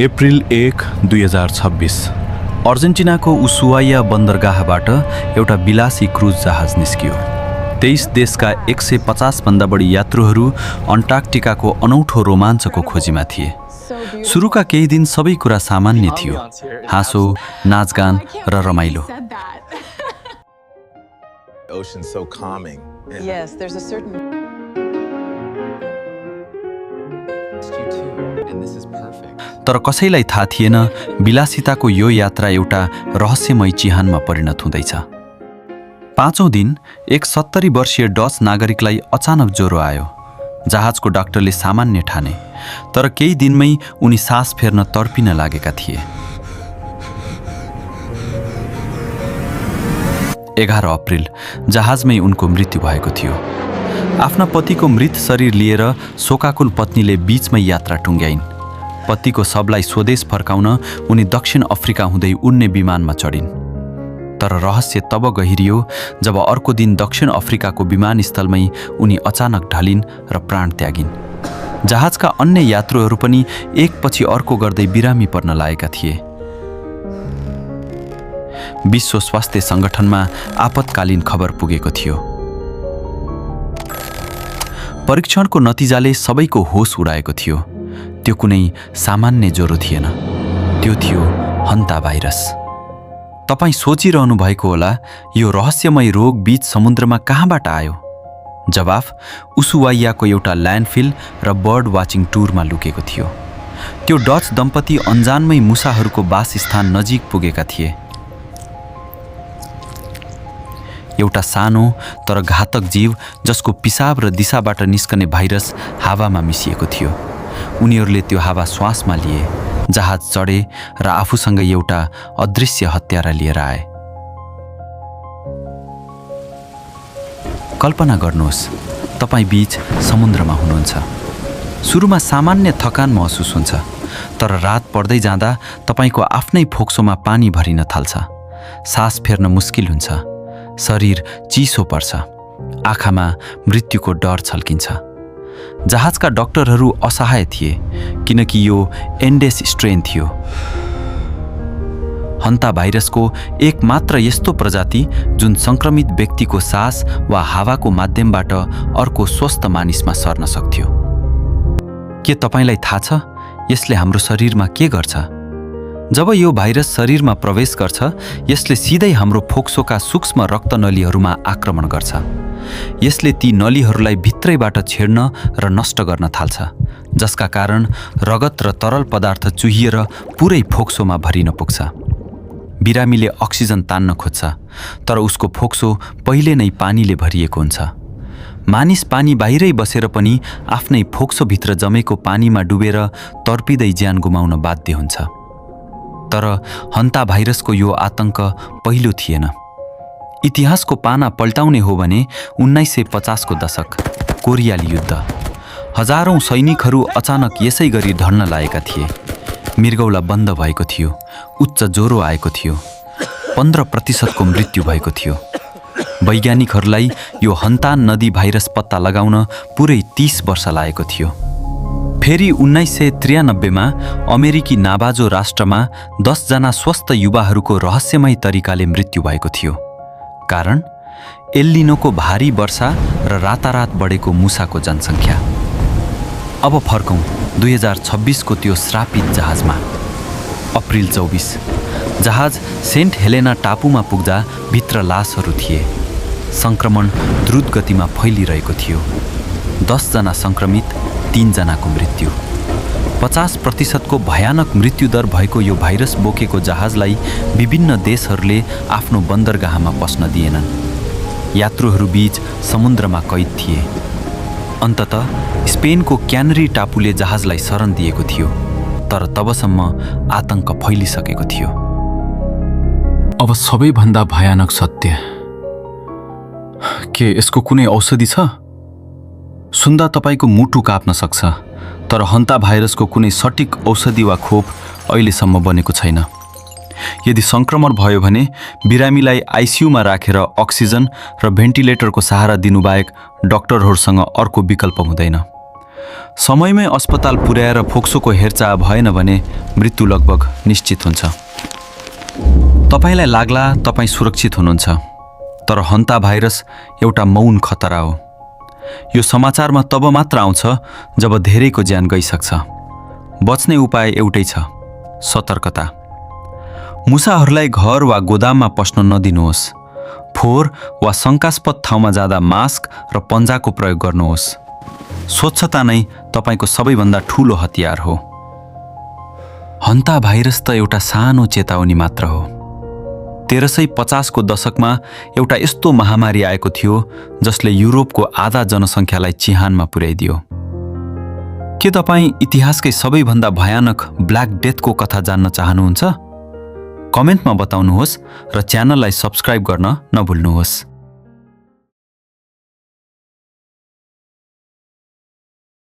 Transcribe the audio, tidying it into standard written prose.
April 1, 2026 अर्जेन्टिनाको उसुवाया बन्दरगाहबाट एउटा विलासी cruise जहाज निस्कियो। 23 देशका 150 भन्दा बढी यात्रुहरू अन्टार्कटिकाको अनौठो रोमाञ्चको खोजीमा थिए। सुरुका केही दिन सबै कुरा सामान्य थियो, हाँसो, नाचगान र रमाइलो। तर कसैलाई थाहा थिएन विलासिताको यो यात्रा एउटा रहस्यमय चिहानमा परिणत हुँदैछ। 5औं दिन एक 70 वर्षीय डच नागरिकलाई अचानक ज्वरो आयो। जहाजको डाक्टरले सामान्य ठाने, तर केही दिनमै उनी सास फेर्न तडपिन लागेका थिए। 11 अप्रिल जहाजमै उनको मृत्यु भएको थियो। आफ्ना पतिको मृत शरीर लिएर शोकाकुल पत्नीले बीचमै यात्रा टुङ्ग्याइन्। पतिको शवलाई स्वदेश फर्काउन उनी दक्षिण अफ्रिका हुँदै उड्ने विमानमा चढिन्। तर रहस्य तब गहिरियो जब अर्को दिन दक्षिण अफ्रिकाको विमानस्थलमै उनी अचानक ढलिन् र प्राण त्यागिन्। जहाजका अन्य यात्रुहरू पनि एकपछि अर्को गर्दै बिरामी पर्न लागेका थिए। विश्व स्वास्थ्य सङ्गठनमा आपतकालीन खबर पुगेको थियो। परीक्षणको नतिजाले सबैको होस उडाएको थियो। त्यो कुनै सामान्य ज्वरो थिएन, त्यो थियो हन्ता भाइरस। तपाईँ सोचिरहनु भएको होला, यो रहस्यमय रोग बीच समुद्रमा कहाँबाट आयो? जवाफ उसुवाइयाको एउटा ल्यान्डफिल र बर्ड वाचिङ टुरमा लुकेको थियो। त्यो डच दम्पति अन्जानमै मुसाहरूको वासस्थान नजिक पुगेका थिए। एउटा सानो तर घातक जीव जसको पिसाब र दिशाबाट निस्कने भाइरस हावामा मिसिएको थियो। उनीहरूले त्यो हावा श्वासमा लिए, जहाज चढे र आफूसँग एउटा अदृश्य हत्यारा लिएर आए। कल्पना गर्नुहोस्, तपाईँ बीच समुद्रमा हुनुहुन्छ। सुरुमा सामान्य थकान महसुस हुन्छ, तर रात पर्दै जाँदा तपाईँको आफ्नै फोक्सोमा पानी भरिन थाल्छ। सास फेर्न मुस्किल हुन्छ, शरीर चिसो पर्छ, आँखामा मृत्युको डर छल्किन्छ। जहाजका डाक्टरहरू असहाय थिए, किनकि यो एन्डेस स्ट्रेन थियो, हन्ता भाइरसको एक मात्र यस्तो प्रजाति जुन संक्रमित व्यक्तिको सास वा हावाको माध्यमबाट अर्को स्वस्थ मानिसमा सर्न सक्थ्यो। के तपाईँलाई थाहा छ यसले हाम्रो शरीरमा के गर्छ? जब यो भाइरस शरीरमा प्रवेश गर्छ, यसले सिधै हाम्रो फोक्सोका सूक्ष्म रक्तनलीहरूमा आक्रमण गर्छ। यसले ती नलीहरूलाई भित्रैबाट छेड्न र नष्ट गर्न थाल्छ, जसका कारण रगत र तरल पदार्थ चुहिएर पुरै फोक्सोमा भरिन पुग्छ। बिरामीले अक्सिजन तान्न खोज्छ, तर उसको फोक्सो पहिले नै पानीले भरिएको हुन्छ। मानिस पानी बाहिरै बसेर पनि आफ्नै फोक्सोभित्र जमेको पानीमा डुबेर तर्पिँदै ज्यान गुमाउन बाध्य हुन्छ। तर हन्ता भाइरसको यो आतंक पहिलो थिएन। इतिहासको पाना पल्टाउने हो भने 1950 को दशक, कोरियाली युद्ध। हजारौं सैनिकहरू अचानक यसै गरी ढल्न लागेका थिए। मृगौला बन्द भएको थियो, उच्च ज्वरो आएको थियो, 15% को मृत्यु भएको थियो। वैज्ञानिकहरूलाई यो हन्तान नदी भाइरस पत्ता लगाउन पुरै 30 वर्ष लागेको थियो। फेरि 1993 मा अमेरिकी नाभाजो राष्ट्रमा 10 जना स्वस्थ युवाहरूको रहस्यमय तरिकाले मृत्यु भएको थियो। कारण एल्लिनोको भारी वर्षा र रातारात बढेको मुसाको जनसङ्ख्या। अब फर्कौं 2026 को त्यो श्रापित जहाजमा। अप्रिल 24 जहाज सेन्ट हेलेना टापुमा पुग्दा भित्र लासहरू थिए। संक्रमण द्रुत गतिमा फैलिरहेको थियो। 10 जना संक्रमित, 3 जनाको मृत्यु। 50% को भयानक मृत्युदर भएको यो भाइरस बोकेको जहाजलाई विभिन्न देशहरूले आफ्नो बन्दरगाहमा पस्न दिएनन्। यात्रुहरू बीच समुद्रमा कैद थिए। अन्ततः स्पेनको क्यानरी टापुले जहाजलाई शरण दिएको थियो, तर तबसम्म आतंक फैलिसकेको थियो। अब सबैभन्दा भयानक सत्य, के यसको कुनै औषधि छ? सुन्दा तपाईको मुटु काप्न सक्छ, तर हन्ता भाइरसको कुनै सटिक औषधि वा खोप अहिलेसम्म बनेको छैन। यदि संक्रमण भयो भने बिरामीलाई आइसियुमा राखेर अक्सिजन र भेन्टिलेटरको सहारा दिनुबाहेक डाक्टरहरूसँग अर्को विकल्प हुँदैन। समयमै अस्पताल पुर्याएर फोक्सोको हेरचाह भएन भने मृत्यु लगभग निश्चित हुन्छ। तपाईलाई लाग्ला तपाईँ सुरक्षित हुनुहुन्छ, तर हन्ता भाइरस एउटा मौन खतरा हो। यो समाचारमा तब मात्र आउँछ जब धेरैको ज्यान गइसक्छ। बच्ने उपाय एउटै छ, सतर्कता। मुसाहरूलाई घर वा गोदाममा पस्न नदिनुहोस्। फोहोर वा शङ्कास्पद ठाउँमा जाँदा मास्क र पन्जाको प्रयोग गर्नुहोस्। स्वच्छता नै तपाईको सबैभन्दा ठूलो हतियार हो। हन्ता भाइरस त एउटा सानो चेतावनी मात्र हो। 1350 को दशकमा एउटा यस्तो महामारी आएको थियो जसले युरोपको आधा जनसङ्ख्यालाई चिहानमा पुर्याइदियो। के तपाईँ इतिहासकै सबैभन्दा भयानक ब्ल्याक डेथको कथा जान्न चाहनुहुन्छ? कमेन्टमा बताउनुहोस् र च्यानललाई सब्स्क्राइब गर्न नभुल्नुहोस्।